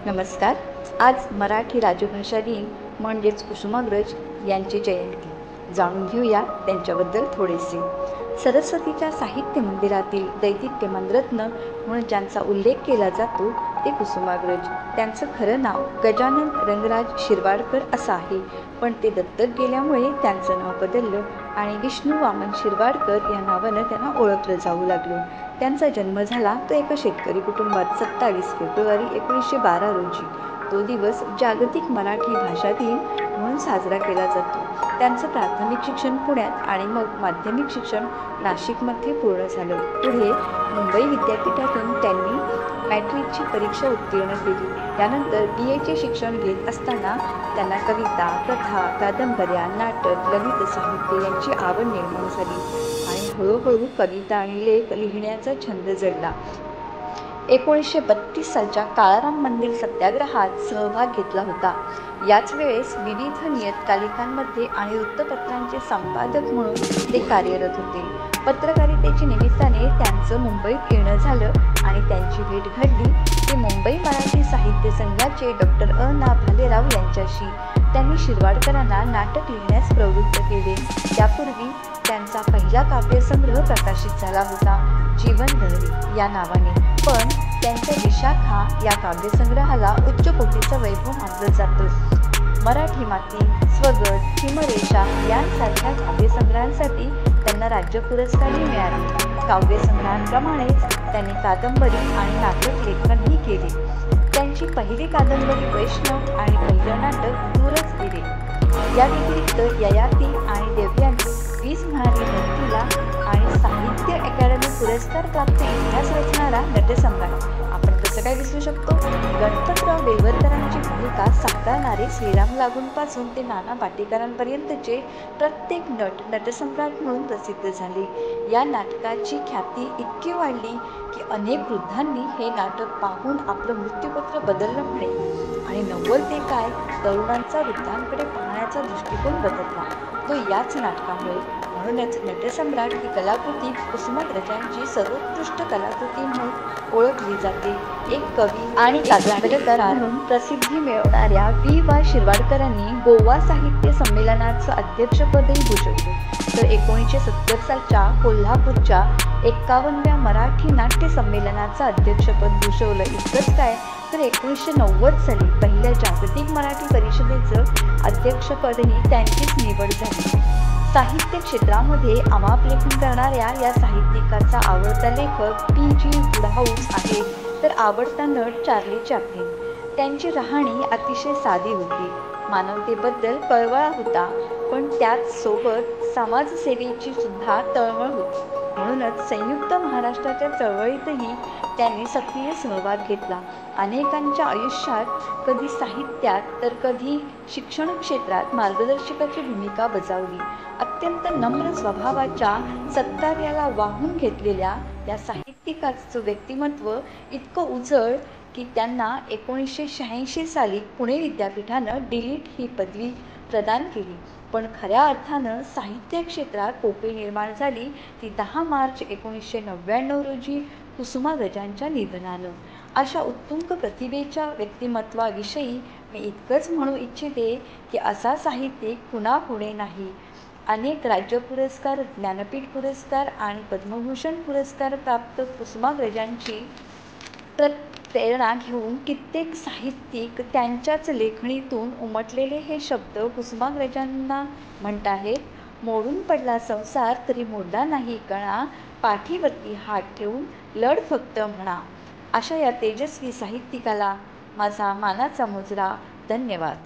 नमस्कार. आज मराठी राजभाषा दिन म्हणजेच कुसुमाग्रज यांची जयंती. जाणून घेऊया त्यांच्याबद्दल थोडेसे. सरस्वतीच्या साहित्य मंदिरातील दैदिप्यमान रत्न म्हणून ज्यांचा उल्लेख केला जातो ते कुसुमाग्रज. त्यांचं खरं नाव गजानन रंगराज शिरवाडकर असं आहे, पण ते दत्तक गेल्यामुळे त्यांचं नाव बदललं आणि विष्णू वामन शिरवाडकर या नावानं त्यांना ओळखलं जाऊ लागलं. त्यांचा जन्म झाला तो एका शेतकरी कुटुंबात 27 फेब्रुवारी 1912 रोजी. तो दिवस जागतिक मराठी भाषा दिन म्हणून साजरा केला जातो. त्यांचं प्राथमिक शिक्षण पुण्यात आणि मग माध्यमिक शिक्षण नाशिकमध्ये पूर्ण झालं. पुढे मुंबई विद्यापीठातून त्यांनी मॅट्रिकची परीक्षा उत्तीर्ण केली. त्यानंतर BA शिक्षण घेत असताना त्यांना कविता, कथा, कादंबऱ्या, नाटक, ललित साहित्य यांची आवड निर्माण झाली आणि हळूहळू कविता आणि लेख लिहिण्याचा छंद जडला. 1932 सालच्या काळाराम मंदिर सत्याग्रहात सहभाग घेतला होता. याच वेळेस विविध नियतकालिकांमध्ये आणि वृत्तपत्रांचे संपादक म्हणून ते कार्यरत होते. पत्रकारितेच्या निमित्ताने त्यांचं मुंबईत येणं झालं आणि त्यांची भेट घडली ती मुंबई मराठी साहित्य संघाचे डॉ. ना. भालेराव यांच्याशी. त्यांनी शिरवाडकरांना नाटक लिहिण्यास प्रवृत्त केले. त्यापूर्वी त्यांचा पहिला काव्यसंग्रह प्रकाशित झाला होता, जीवनलहरी या नावाने. पण त्यांच्या विशाखा या काव्यसंग्रहाला उच्च कोटीचं वैभव मानलं जातं. मराठी माती, स्वगत, हिमरेषा यांसारख्या काव्यसंग्रहांसाठी त्यांना राज्य पुरस्कारही मिळाले. काव्यसंग्रहांप्रमाणेच त्यांनी कादंबरी आणि नाटक लेखनही केले. त्यांची पहिली कादंबरी वैष्णव आणि पहिलं नाटक दूरच गेले. या व्यतिरिक्त ययाती आणि देवयानी, वीज म्हणाली धरतीला आणि साहित्य अकादमी पुरस्कार प्राप्त इतिहास रचणारा नटसम्राट. आपण कसं काय विसरू शकतो? गणपतराव बेलवलकरांची भूमिका साकारणारे श्रीराम लागूंपासून ते नाना पाटेकरांपर्यंतचे प्रत्येक नट नटसम्राट म्हणून प्रसिद्ध झाले. या नाटकाची ख्याती इतकी वाढली की अनेक वृद्धांनी हे नाटक पाहून आपलं मृत्यूपत्र बदललं म्हणे आणि नव्वल ते काय तरुणांचा वृद्धांकडे पाहण्याचा दृष्टिकोन बदलला तो याच नाटकामुळे. म्हणूनच नटसम्राट ही कलाकृती कुसुमाग्रजांची सर्वोत्कृष्ट कलाकृती म्हणून ओळखली जाते. एक कवी आणि कादंबरीकार म्हणून प्रसिद्धी मिळवणाऱ्या V.वा. शिरवाडकरांनी गोवा साहित्य संमेलनाचं अध्यक्षपदही भूषवलं. तर 1970 सालच्या कोल्हापूरच्या 51व्या मराठी नाट्य संमेलनाचं अध्यक्षपद भूषवलं. इतकंच काय तर 1990 साली पहिल्या जागतिक मराठी परिषदेचं अध्यक्षपदही त्यांचीच निवड झाली. साहित्य क्षेत्रामध्ये अमाप लेखन करणाऱ्या या साहित्यिकाचा आवडता लेखक P.G. वुडहाऊस आहे, तर आवडता नट चार्ली चॅप्लिन. त्यांची राहणी अतिशय साधी होती, मानवतेबद्दल कळवळा होता, पण त्याच सोबत समाजसेवेची सुद्धा तळमळ होती. म्हणूनच संयुक्त महाराष्ट्राच्या चळवळीतही त्यांनी सक्रिय सहभाग घेतला. अनेकांच्या आयुष्यात कधी साहित्यात तर कधी शिक्षण क्षेत्रात मार्गदर्शकाची भूमिका बजावली. अत्यंत नम्र स्वभावाच्या सत्कार्याला वाहून घेतलेल्या या साहित्यिकाचं व्यक्तिमत्व इतकं उजळ की त्यांना 1986 साली पुणे विद्यापीठानं D.Litt. ही पदवी प्रदान केली. पण खऱ्या अर्थानं साहित्य क्षेत्रात पोकळी निर्माण झाली ती 10 मार्च 1999 रोजी कुसुमाग्रजांच्या निधनानं. अशा उत्तुंग प्रतिभेच्या व्यक्तिमत्वाविषयी मी इतकंच म्हणू इच्छिते की असा साहित्यिक पुन्हा नाही. अनेक राज्य पुरस्कार, ज्ञानपीठ पुरस्कार आणि पद्मभूषण पुरस्कार प्राप्त कुसुमाग्रजांची प्रेरणा घेऊन कित्येक साहित्यिक त्यांच्याच लेखणीतून उमटलेले हे शब्द कुसुमाग्रजांना म्हणताहेत. मोडून पडला संसार तरी मोडला नाही कणा, पाठीवरती हात ठेवून लढ फक्त म्हणा. अशा या तेजस्वी साहित्यिकाला माझा मानाचा मुजरा. धन्यवाद.